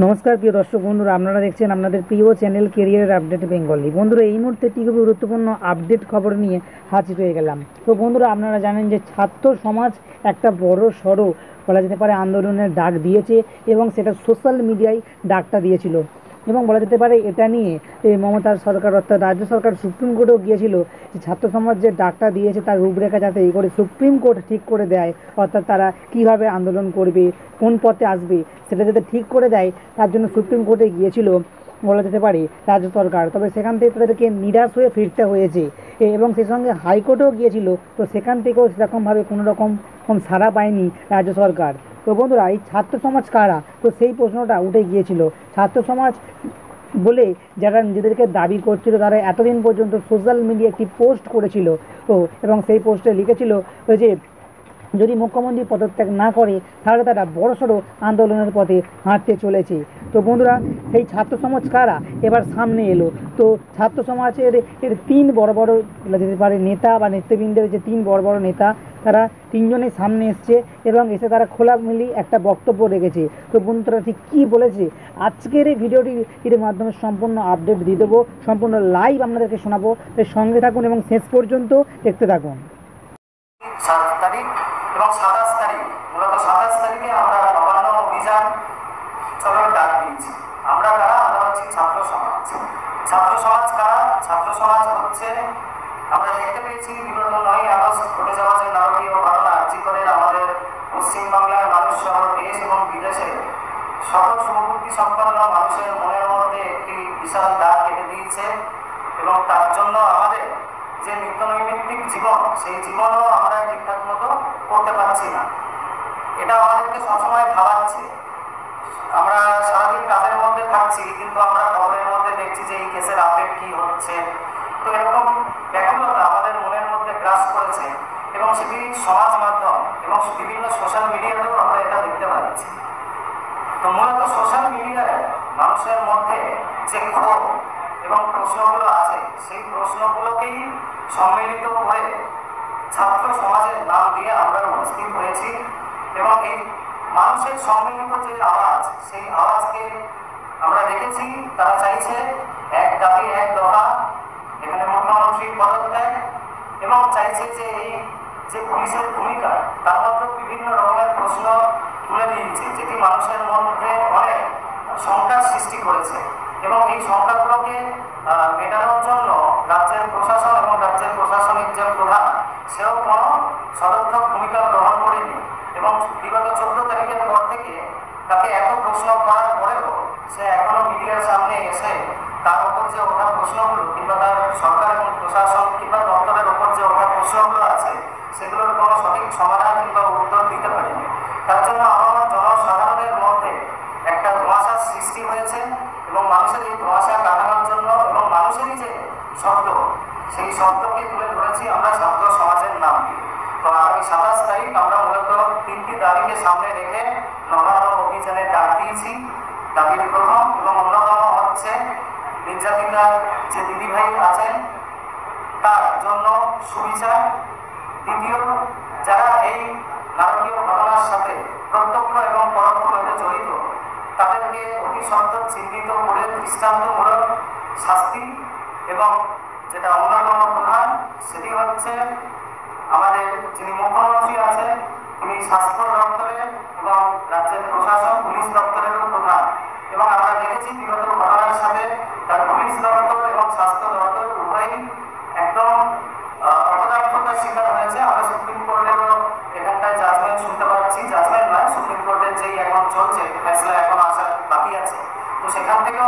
নমস্কার প্রিয় দর্শক বন্ধুরা, আপনারা দেখছেন আপনাদের প্রিয় চ্যানেল কেরিয়ার আপডেট বেঙ্গলি। বন্ধুরা, এই মুহূর্তে একটি খুবই গুরুত্বপূর্ণ আপডেট খবর নিয়ে হাজির হয়ে গেলাম। তো বন্ধুরা, আপনারা জানেন যে ছাত্র সমাজ একটা বড় সড়ো বলা যেতে পারে আন্দোলনের ডাক দিয়েছে এবং সেটা সোশ্যাল মিডিয়ায় ডাকটা দিয়েছিল এবং বলা যেতে পারে এটা নিয়ে মমতার সরকার অর্থাৎ রাজ্য সরকার সুপ্রিম কোর্টেও গিয়েছিল যে ছাত্র সমাজ যে ডাকটা দিয়েছে তার রূপরেখা যাতে এই করে সুপ্রিম কোর্ট ঠিক করে দেয়, অর্থাৎ তারা কীভাবে আন্দোলন করবে, কোন পথে আসবে সেটা যাতে ঠিক করে দেয়, তার জন্য সুপ্রিম কোর্টে গিয়েছিল বলা যেতে পারে রাজ্য সরকার। তবে সেখান থেকে তাদেরকে নিরাশ হয়ে ফিরতে হয়েছে এবং সেই সঙ্গে হাইকোর্টেও গিয়েছিল, তো সেখান থেকেও সেরকমভাবে কোনো রকম সাড়া পায়নি রাজ্য সরকার। তো বন্ধুরা, এই ছাত্র সমাজ কারা, তো সেই প্রশ্নটা উঠে গিয়েছিল। ছাত্র সমাজ বলে যারা নিজেদেরকে দাবি করছিল তারা এতদিন পর্যন্ত সোশ্যাল মিডিয়া একটি পোস্ট করেছিল এবং সেই পোস্টে লিখেছিল যে যদি মুখ্যমন্ত্রী পদত্যাগ না করে তাহলে তারা বড়সড় আন্দোলনের পথে হাঁটতে চলেছে। তো বন্ধুরা, সেই ছাত্র সমাজ কারা এবার সামনে এলো। তো ছাত্র সমাজের তিন বড় বড় বলা যেতে পারে নেতা বা নেতৃবৃন্দের যে তিন বড় বড় নেতা, তারা তিনজনের সামনে এসছে এবং এসে তারা খোলামেলি একটা বক্তব্য রেখেছে। তো বন্ধুরা, ঠিক কী বলেছে আজকের এই ভিডিওটির মাধ্যমে সম্পূর্ণ আপডেট দিয়ে দেবো, সম্পূর্ণ লাইভ আপনাদেরকে শোনাবো। তাই সঙ্গে থাকুন এবং শেষ পর্যন্ত দেখতে থাকুন। 7 তারিখ এবং 27 তারিখ, মূলত 27 তারিখে আমরা নবান্ন অভিযান চলার ডাক দিয়েছি। আমরা কারা? আমরা হচ্ছি ছাত্র সমাজ। ছাত্র সমাজ কারা? ছাত্র সমাজ হচ্ছে, আমরা দেখতে পেয়েছি বিগত 9ই আগস্ট ঘটে যাওয়া যে নারকীয় ঘটনা, করে আমাদের পশ্চিমবাংলার মানুষ সহ দেশ এবং বিদেশে সকল শুভবুদ্ধি সম্পন্ন মানুষের মনের মধ্যে একটি বিশাল দাগ কেটে দিয়েছে এবং তার জন্য আমাদের যে নিত্যনৈমিত্তিক জীবন, সেই জীবনও আমরা ঠিকঠাক মতো করতে পারছি না। এটা আমাদেরকে সবসময় ভাবাচ্ছে। আমরা সারাদিন কাজের মধ্যে থাকছি, কিন্তু আমরা খবরের মধ্যে দেখছি যে এই কেসের আপডেট কি হচ্ছে। তো এরকম ব্যাকুলতা আমাদের মনের মধ্যে গ্রাস করেছে এবং সেটি সমাজ মাধ্যম এবং বিভিন্ন সোশ্যাল মিডিয়াতেও আমরা এটা দেখতে পাচ্ছি। তো মূলত সোশ্যাল মিডিয়ায় মানুষের মধ্যে যে ক্ষোভ এবং প্রশ্নগুলো আছে, সেই প্রশ্নগুলোকেই সম্মিলিত হয়ে ছাত্র সমাজের নাম দিয়ে আমরা উপস্থিত হয়েছি এবং এই মানুষের সম্মিলিত যে আওয়াজ, সেই আওয়াজকে আমরা দেখেছি তারা চাইছে এক দাবি এক দফা, এখানে মুখ্যমন্ত্রীর পদত্যাগ, এবং চাইছে যে এই যে পুলিশের ভূমিকা তার মধ্যে বিভিন্ন রকমের প্রশ্ন তুলে দিয়েছে, যেটি মানুষের মধ্যে অনেক শঙ্কার সৃষ্টি করেছে এবং এই শঙ্কাগুলোকে মেটানোর জন্য রাজ্যের প্রশাসন এবং রাজ্যের প্রশাসনিক যে প্রধান, সেও কোনো সদর্থক ভূমিকা গ্রহণ করেনি এবং বিগত 14 তারিখের পর থেকে তাকে এত প্রশ্ন করার পরেও সে এখনো মিডিয়ার সামনে এসে তার উপর যে ওঠা প্রশ্নগুলো কিংবা তার সরকার এবং প্রশাসন কিংবা দপ্তরের উপর যে ওঠা প্রশ্নগুলো আছে সেগুলোর কোনো সঠিক সমাধান কিংবা উত্তর দিতে পারেনি। তার জন্য আমার জনসাধারণের মধ্যে একটা ধোঁয়াশার সৃষ্টি হয়েছে এবং মানুষের এই ধোঁয়াশা কাটানোর জন্য এবং মানুষেরই যে শব্দ, সেই শব্দকে তুলে ধরেছি আমরা ছাত্র সমাজের নাম দিয়ে। তো আগামী 27 তারিখ আমরা মূলত 3টি দাবিকে সামনে রেখে নবান্ন অভিযানের ডাক দিয়েছি। দাবির প্রথম এবং অন্যতম হচ্ছে নির্যাতিতা যে দিদিভাই আছেন তার জন্য সুবিচার। দ্বিতীয়, যারা এই নারকীয় ঘটনার সাথে প্রত্যক্ষ এবং পরোক্ষভাবে জড়িত তাদেরকে অতি সত্বর চিহ্নিত করে দৃষ্টান্তমূলক শাস্তি, এবং যেটা অন্যতম প্রধান সেটি হচ্ছে আমাদের যিনি মুখ্যমন্ত্রী আছেন তিনি স্বাস্থ্য দপ্তরের এবং রাজ্যের প্রশাসন পুলিশ দপ্তরেরও প্রধান, এবং আমরা দেখেছি বিগত ঘটনার সাথে তার পুলিশ দপ্তর এবং স্বাস্থ্য দপ্তর উভয়ই একদম অপদার্থতার শিকার হয়েছে। আমরা সুপ্রিম কোর্টেরও এখানটায় জাজমেন্ট শুনতে পাচ্ছি, জাজমেন্ট নয়, সুপ্রিম কোর্টের যেই এখন চলছে ফেসলা এখন আসার বাকি আছে, তো সেখান থেকেও